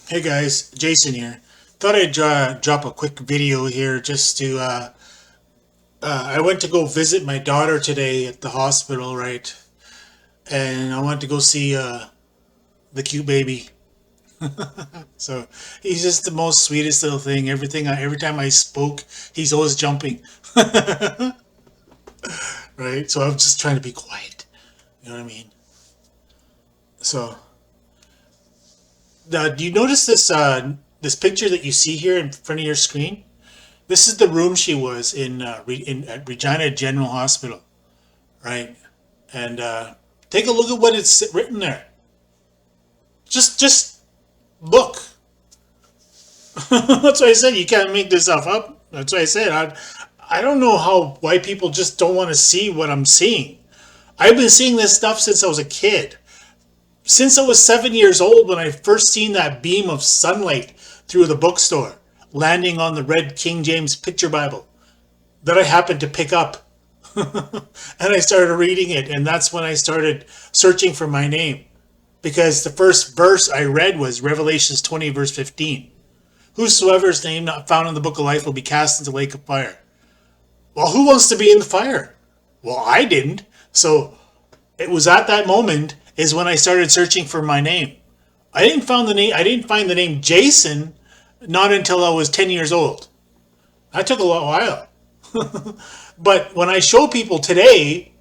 Hey guys, Jason here. Thought I'd drop a quick video here just to. I went to go visit my daughter today at the hospital, right? And I went to go see the cute baby. So he's just the most sweetest little thing. Every time I spoke, he's always jumping, right? So I'm just trying to be quiet. You know what I mean? So, do you notice this picture that you see here in front of your screen? This is the room she was in, at Regina General Hospital, right? And take a look at what it's written there. Just look. That's why I said you can't make this stuff up. That's why I said I don't know why people just don't want to see what I'm seeing. I've been seeing this stuff since I was a kid. Since I was 7 years old when I first seen that beam of sunlight through the bookstore landing on the red King James Picture Bible that I happened to pick up. And I started reading it, and that's when I started searching for my name. Because the first verse I read was Revelations 20, verse 15. Whosoever's name not found in the book of life will be cast into the lake of fire. Well, who wants to be in the fire? Well, I didn't. So it was at that moment is when I started searching for my name. I didn't find the name Jason not until I was 10 years old. That took a while. But when I show people today,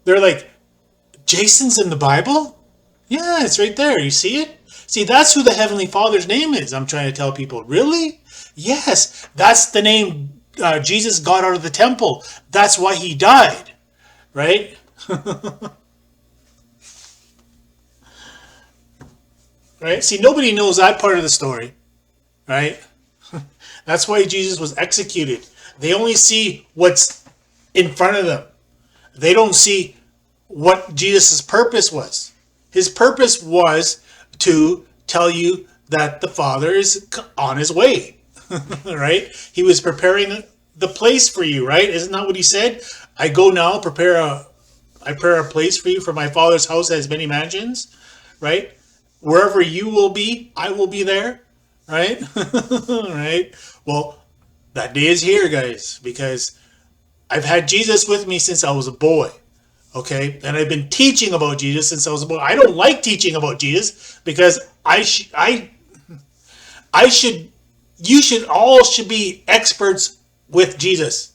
they're like, Jason's in the Bible? Yeah, it's right there. You see it? See, that's who the Heavenly Father's name is. I'm trying to tell people. Really? Yes, that's the name Jesus got out of the temple. That's why he died. Right? Right? See, nobody knows that part of the story. Right? That's why Jesus was executed. They only see what's in front of them. They don't see what Jesus' purpose was. His purpose was to tell you that the Father is on his way. Right? He was preparing the place for you, right? Isn't that what he said? I go now, I prepare a place for you, for my Father's house has many mansions, right? Wherever you will be, I will be there, right? Right? Well, that day is here, guys, because I've had Jesus with me since I was a boy. Okay, and I've been teaching about Jesus since I was a boy. I don't like teaching about Jesus because I should, you should all should be experts with Jesus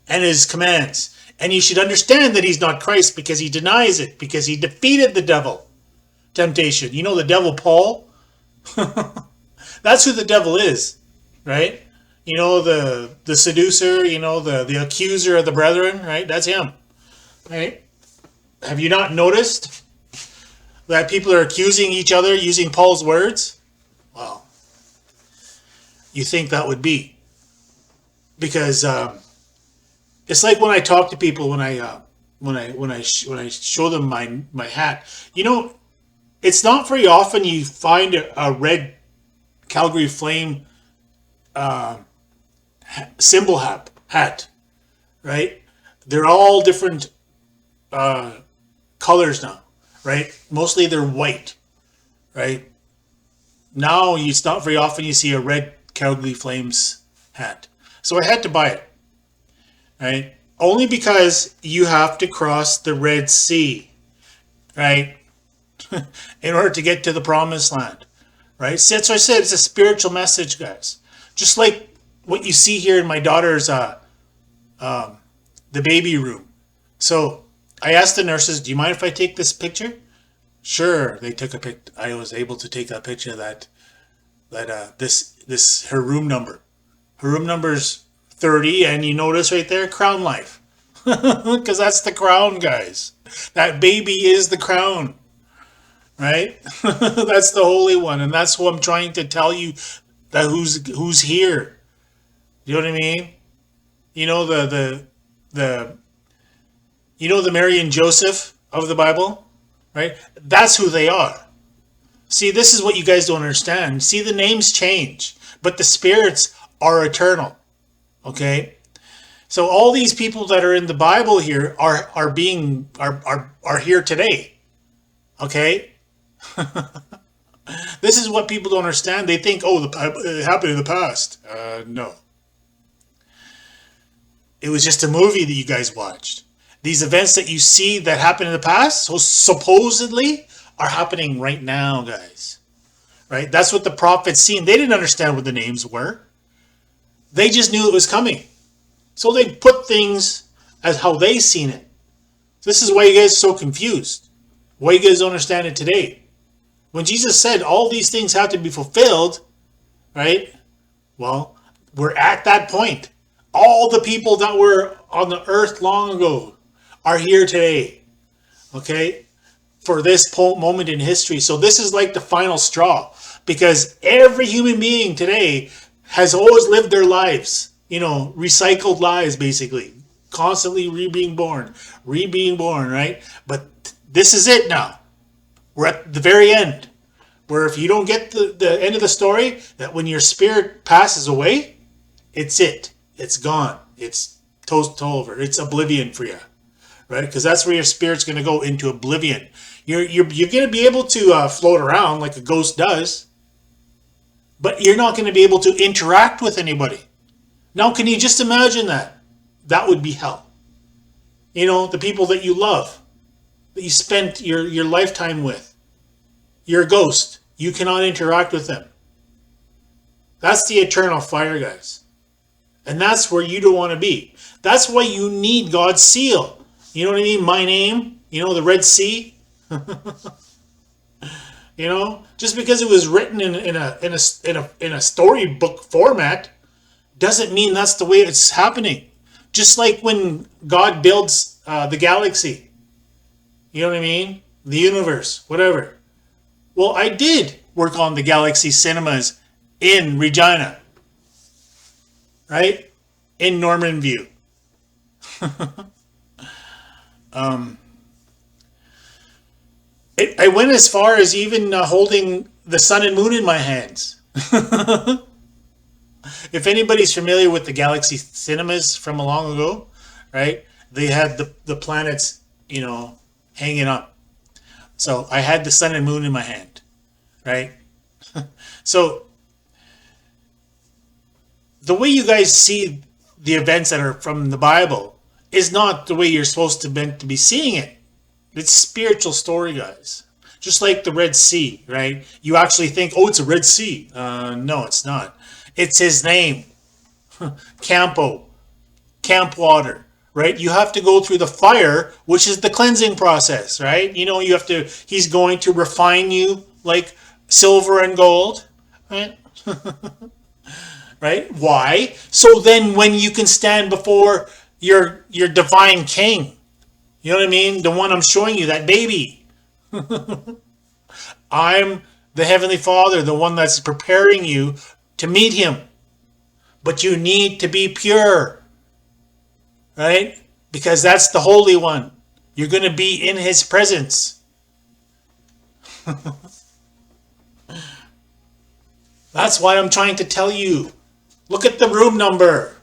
and his commands, and you should understand that he's not Christ because he denies it, because he defeated the devil temptation. You know the devil, Paul. That's who the devil is, right? You know the seducer. You know the accuser of the brethren, right? That's him, right? Have you not noticed that people are accusing each other using Paul's words? Well, you think that would be because it's like when I talk to people when I show them my hat. You know, it's not very often you find a red Calgary Flame symbol hat, right? They're all different colors now, right? Mostly they're white, right? Now it's not very often you see a red Calgary Flames hat. So I had to buy it, right? Only because you have to cross the Red Sea, right? In order to get to the promised land, right? So that's what I said. It's a spiritual message, guys. Just like what you see here in my daughter's the baby room. So I asked the nurses, "Do you mind if I take this picture?" Sure, they took a pic. I was able to take a picture of this her room number. Her room number's 30, and you notice right there, Crown Life, because that's the crown, guys. That baby is the crown, right? That's the Holy One, and that's who I'm trying to tell you that who's here. You know what I mean? You know the you know the Mary and Joseph of the Bible, right? That's who they are. See, this is what you guys don't understand. See, the names change, but the spirits are eternal. Okay? So all these people that are in the Bible here are here today. Okay? This is what people don't understand. They think, oh, it happened in the past. No. It was just a movie that you guys watched. These events that you see that happened in the past, so supposedly, are happening right now, guys. Right? That's what the prophets seen. They didn't understand what the names were. They just knew it was coming. So they put things as how they seen it. This is why you guys are so confused. Why you guys don't understand it today. When Jesus said all these things have to be fulfilled, right? Well, we're at that point. All the people that were on the earth long ago are here today. Okay? For this moment in history. So this is like the final straw. Because every human being today has always lived their lives. Recycled lives, basically. Constantly being born, right? But this is it now. We're at the very end. Where if you don't get the end of the story, that when your spirit passes away, it's it. It's gone. It's toast over. It's oblivion for you. Right? Because that's where your spirit's going to go, into oblivion. You're going to be able to float around like a ghost does. But you're not going to be able to interact with anybody. Now, can you just imagine that? That would be hell. The people that you love, that you spent your lifetime with. You're a ghost. You cannot interact with them. That's the eternal fire, guys. And that's where you don't want to be. That's why you need God's seal. You know what I mean? My name, the Red Sea. Just because it was written in a storybook format doesn't mean that's the way it's happening. Just like when God builds the galaxy. You know what I mean? The universe, whatever. Well, I did work on the Galaxy Cinemas in Regina. Right? In Norman View. I went as far as even holding the sun and moon in my hands. If anybody's familiar with the Galaxy Cinemas from a long ago, right? They had the planets, hanging up. So I had the sun and moon in my hand, right? So the way you guys see the events that are from the Bible is not the way you're supposed to be seeing it. It's spiritual story, guys. Just like the Red Sea, right? You actually think, oh, it's a Red Sea. No, it's not. It's his name. Campo. Camp water. Right? You have to go through the fire, which is the cleansing process, right? He's going to refine you like silver and gold, right? Right? Why? So then when you can stand before your divine king, you know what I mean? The one I'm showing you, that baby. I'm the Heavenly Father, the one that's preparing you to meet him. But you need to be pure. Right? Because that's the Holy One. You're going to be in his presence. That's why I'm trying to tell you. Look at the room number.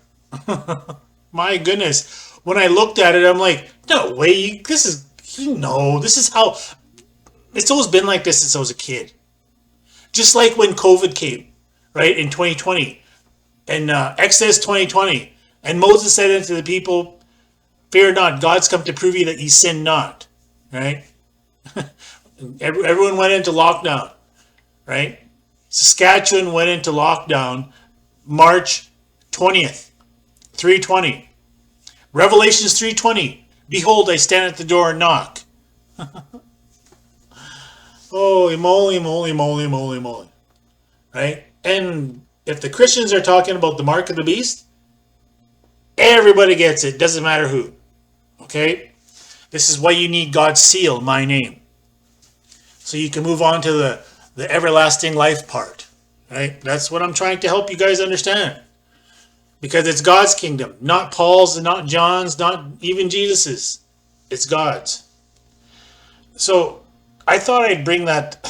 My goodness. When I looked at it, I'm like, no way. This is how. It's always been like this since I was a kid. Just like when COVID came, right, in 2020. And Exodus 2020. And Moses said unto the people, fear not, God's come to prove you that ye sin not. Right? Everyone went into lockdown. Right? Saskatchewan went into lockdown March 20th, 3:20. Revelations 3:20. Behold, I stand at the door and knock. Holy moly, moly, moly, moly, moly. Right? And if the Christians are talking about the mark of the beast, everybody gets it. Doesn't matter who. Okay? This is why you need God's seal, my name. So you can move on to the everlasting life part. Right? That's what I'm trying to help you guys understand. Because it's God's kingdom. Not Paul's, not John's, not even Jesus's. It's God's. So I thought I'd bring that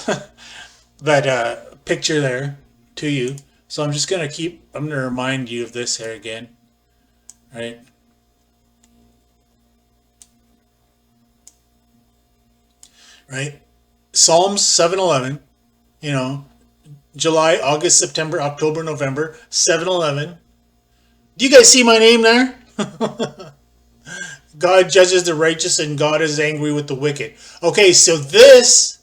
picture there to you. So I'm just going to remind you of this here again. Right? Right? Psalms 7:11. You know, July, August, September, October, November, 7-Eleven. Do you guys see my name there? God judges the righteous and God is angry with the wicked. Okay, so this,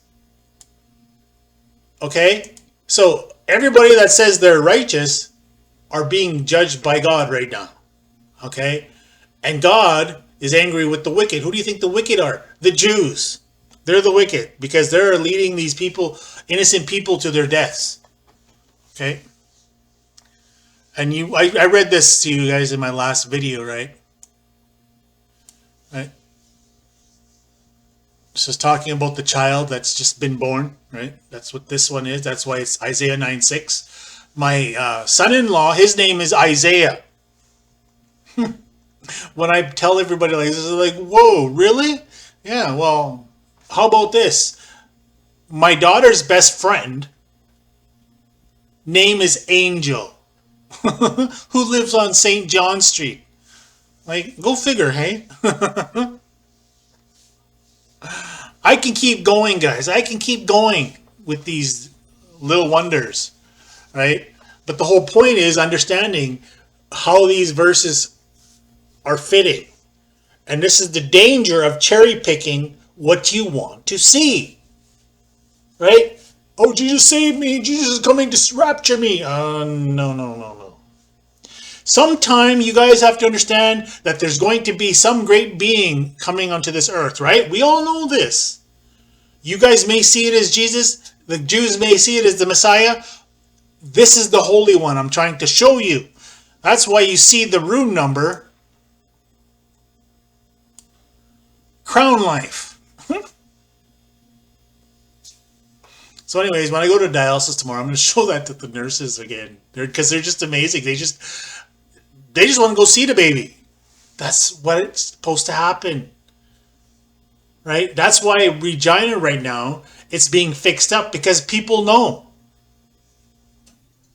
okay, so everybody that says they're righteous are being judged by God right now. Okay, and God is angry with the wicked. Who do you think the wicked are? The Jews. They're the wicked because they're leading these people, innocent people, to their deaths. Okay, and I read this to you guys in my last video, right? Right. This is talking about the child that's just been born, right? That's what this one is. That's why it's Isaiah 9:6. My son-in-law, his name is Isaiah. When I tell everybody like this, is like, whoa, really? Yeah, well, how about this? My daughter's best friend name is Angel, who lives on St. John Street. Like, go figure, hey? I can keep going, guys. I can keep going with these little wonders, right? But the whole point is understanding how these verses are fitting. And this is the danger of cherry picking what you want to see, right? Oh, Jesus saved me. Jesus is coming to rapture me. No. Sometime you guys have to understand that there's going to be some great being coming onto this earth, right? We all know this. You guys may see it as Jesus. The Jews may see it as the Messiah. This is the Holy One I'm trying to show you. That's why you see the room number. Crown Life. So anyways, when I go to dialysis tomorrow, I'm going to show that to the nurses again. Because they're just amazing. They just want to go see the baby. That's what it's supposed to happen. Right? That's why Regina right now, it's being fixed up because people know.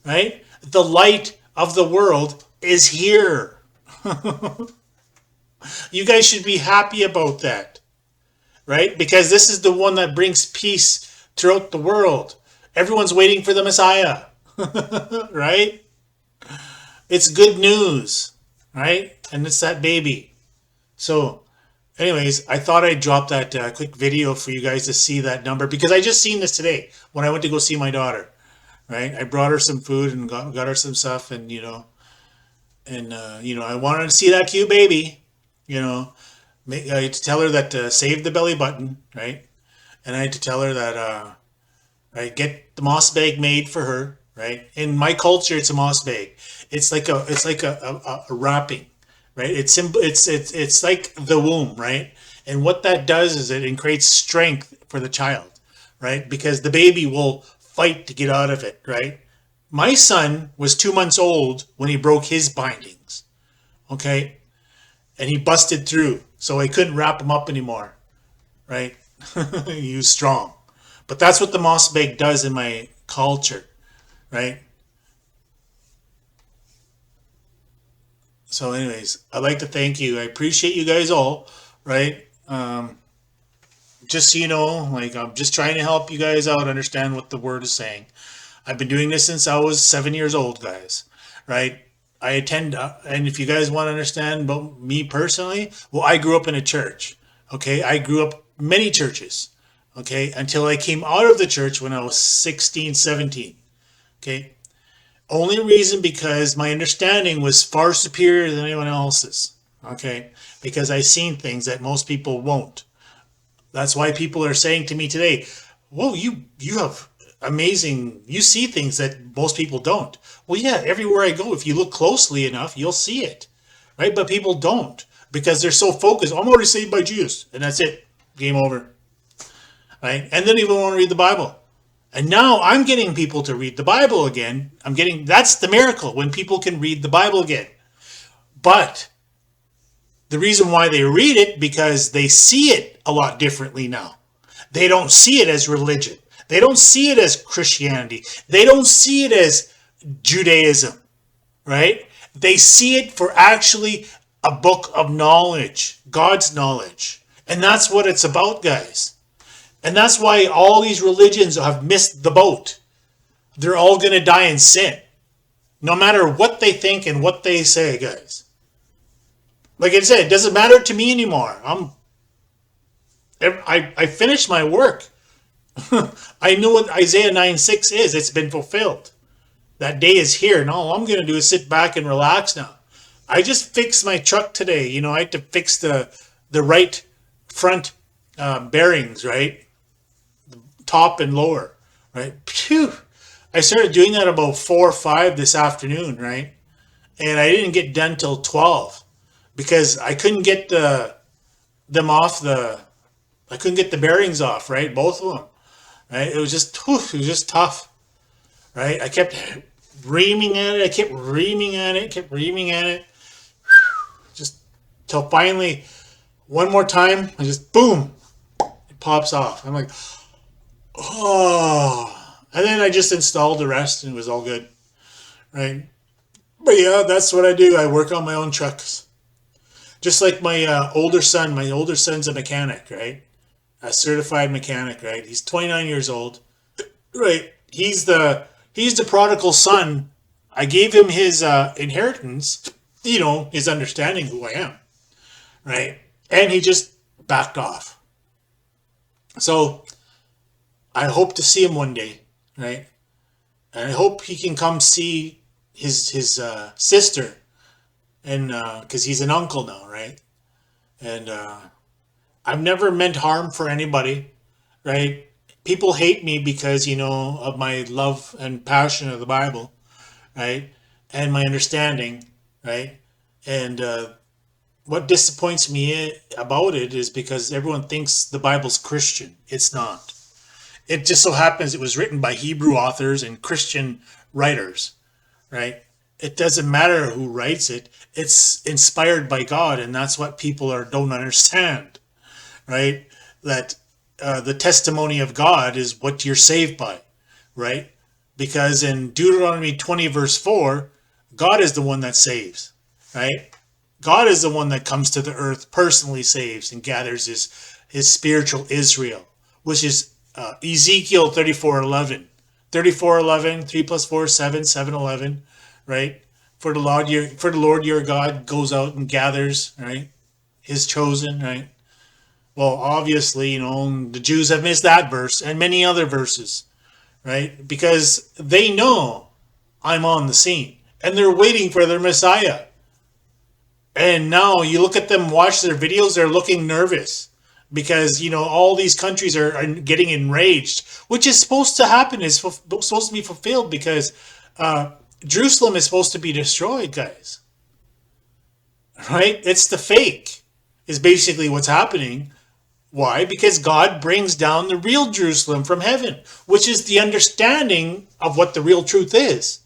Right? The light of the world is here. You guys should be happy about that. Right? Because this is the one that brings peace throughout the world. Everyone's waiting for the Messiah. Right? It's good news. Right? And it's that baby. So, anyways, I thought I'd drop that quick video for you guys to see that number because I just seen this today when I went to go see my daughter. Right? I brought her some food and got her some stuff, and I wanted to see that cute baby. I had to tell her that save the belly button, right? And I had to tell her that right, get the moss bag made for her, right? In my culture, it's a moss bag. It's like a wrapping, right? It's like the womb, right? And what that does is it creates strength for the child, right? Because the baby will fight to get out of it, right? My son was 2 months old when he broke his bindings, okay? And he busted through, so I couldn't wrap him up anymore, right? He was strong. But that's what the moss bag does in my culture, right? So anyways, I'd like to thank you. I appreciate you guys all, right? Just so you know, like I'm just trying to help you guys out understand what the word is saying. I've been doing this since I was 7 years old, guys, right? I attend, and if you guys want to understand about me personally, well, I grew up in a church, okay? I grew up many churches, okay? Until I came out of the church when I was 16, 17, okay? Only reason because my understanding was far superior than anyone else's, okay? Because I seen things that most people won't. That's why people are saying to me today, whoa, you have amazing, you see things that most people don't. Well, yeah, everywhere I go, if you look closely enough, you'll see it, right? But people don't because they're so focused. I'm already saved by Jesus, and that's it. Game over, right? And they don't even want to read the Bible. And now I'm getting people to read the Bible again. That's the miracle, when people can read the Bible again. But the reason why they read it, because they see it a lot differently now. They don't see it as religion. They don't see it as Christianity. They don't see it as Judaism, right? They see it for actually a book of knowledge, God's knowledge. And that's what it's about, guys. And that's why all these religions have missed the boat. They're all going to die in sin. No matter what they think and what they say, guys. Like I said, it doesn't matter to me anymore. I finished my work. I know what Isaiah 9:6 is. It's been fulfilled. That day is here, and all I'm going to do is sit back and relax now. I just fixed my truck today. I had to fix the right front bearings, right? Top and lower, right? Phew. I started doing that about 4 or 5 this afternoon, right? And I didn't get done till 12 because I couldn't get them off I couldn't get the bearings off, right? Both of them, right? It was just tough, right? I kept reaming at it. Just till finally, one more time, I just boom, it pops off. I'm like, oh. And then I just installed the rest and it was all good, right? But yeah, that's what I do. I work on my own trucks. Just like my older son. My older son's a mechanic, right? A certified mechanic, right? He's 29 years old, right? He's the prodigal son. I gave him his inheritance, his understanding who I am, right? And he just backed off. So I hope to see him one day, right? And I hope he can come see his sister, and because he's an uncle now, right? And I've never meant harm for anybody, right? People hate me because of my love and passion of the Bible, right? And my understanding, right? And what disappoints me about it is because everyone thinks the Bible's Christian. It's not. It just so happens it was written by Hebrew authors and Christian writers, right? It doesn't matter who writes it. It's inspired by God, and that's what people don't understand, right? That the testimony of God is what you're saved by, right? Because in Deuteronomy 20 verse 4, God is the one that saves, right? God is the one that comes to the earth, personally saves and gathers his spiritual Israel, which is Ezekiel 34:11. 34:11, 3 plus 4, 7, 7:11, right? For the Lord your God goes out and gathers, right? His chosen, right? Well, obviously, the Jews have missed that verse and many other verses, right? Because they know I'm on the scene and they're waiting for their Messiah. And now you look at them, watch their videos, they're looking nervous because, all these countries are getting enraged, which is supposed to happen, is supposed to be fulfilled because Jerusalem is supposed to be destroyed, guys. Right? It's the fake is basically what's happening. Why? Because God brings down the real Jerusalem from heaven, which is the understanding of what the real truth is,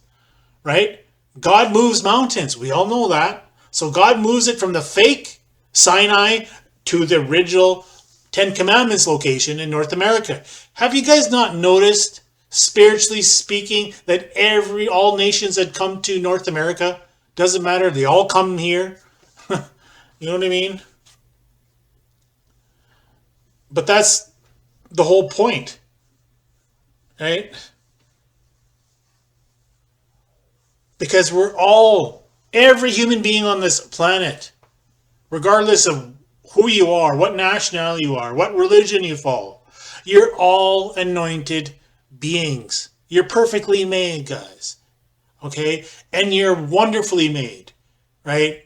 right? God moves mountains. We all know that. So God moves it from the fake Sinai to the original Ten Commandments location in North America. Have you guys not noticed, spiritually speaking, that all nations that come to North America, doesn't matter, they all come here? You know what I mean? But that's the whole point, right? Because every human being on this planet, regardless of who you are, what nationality you are, what religion you follow, you're all anointed beings. You're perfectly made, guys. Okay? And you're wonderfully made, right?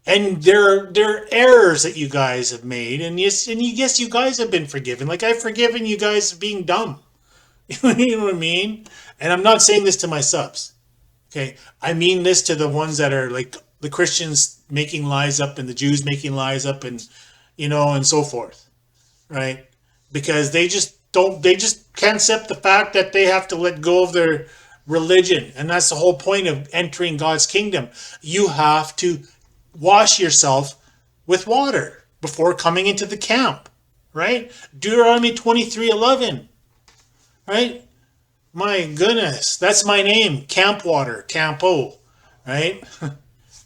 And there are errors that you guys have made, and yes, you guys have been forgiven. Like I've forgiven you guys for being dumb. You know what I mean? And I'm not saying this to my subs. Okay, I mean this to the ones that are like the Christians making lies up and the Jews making lies up, and and so forth, right? Because they just can't accept the fact that they have to let go of their religion, and that's the whole point of entering God's kingdom. You have to wash yourself with water before coming into the camp, right? Deuteronomy 23:11, right? My goodness, that's my name, Camp Water, Campo, right?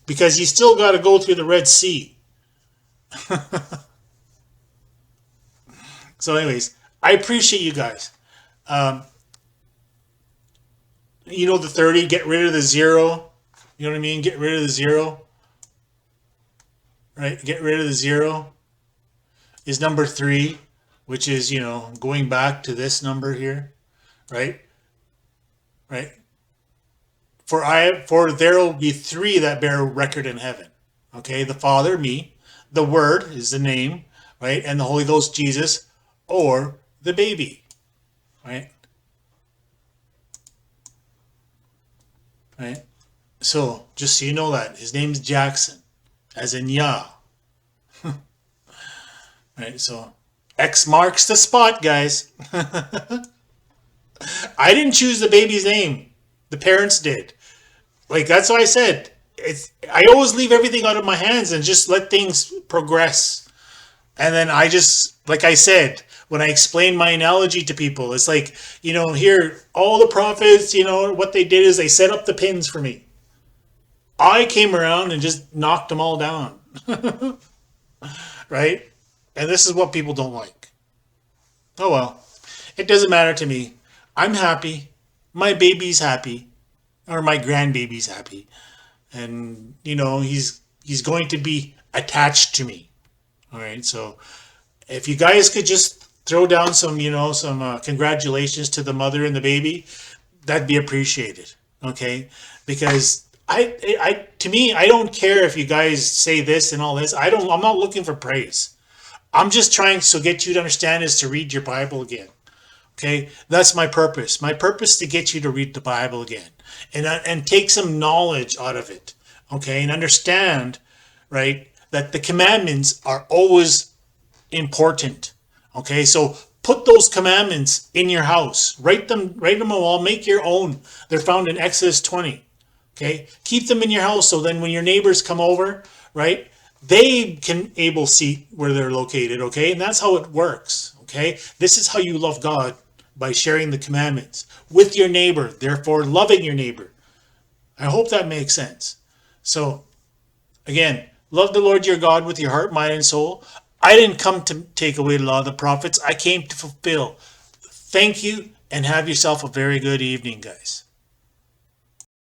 Because you still got to go through the Red Sea. So anyways, I appreciate you guys. Um, the 30, get rid of the zero. You know what I mean? Get rid of the zero, right? Get rid of the zero is number 3, which is, going back to this number here, right? Right? For there will be 3 that bear record in heaven. Okay, the Father, me, the Word is the name, right? And the Holy Ghost, Jesus, or the baby, right? Right? So, just so you know that, his name's Jackson, as in Yah. Right? So, X marks the spot, guys. I didn't choose the baby's name. The parents did. Like, that's why I said, I always leave everything out of my hands and just let things progress. And then I just, like I said, when I explain my analogy to people, it's like, here, all the prophets, what they did is they set up the pins for me. I came around and just knocked them all down. Right? And this is what people don't like. Oh well. It doesn't matter to me. I'm happy. My baby's happy. Or my grandbaby's happy. And, he's going to be attached to me. All right. So if you guys could just throw down some congratulations to the mother and the baby, that'd be appreciated. Okay. Because to me, I don't care if you guys say this and all this. I'm not looking for praise. I'm just trying to get you to understand is to read your Bible again. Okay, that's my purpose. My purpose is to get you to read the Bible again and take some knowledge out of it. Okay, and understand, right, that the commandments are always important. Okay, so put those commandments in your house. Write them on the wall. Make your own. They're found in Exodus 20. Okay, keep them in your house so then when your neighbors come over, right, they can able see where they're located. Okay, and that's how it works. Okay, this is how you love God, by sharing the commandments with your neighbor, therefore loving your neighbor. I hope that makes sense. So, again, love the Lord your God with your heart, mind, and soul. I didn't come to take away the law of the prophets. I came to fulfill. Thank you, and have yourself a very good evening, guys.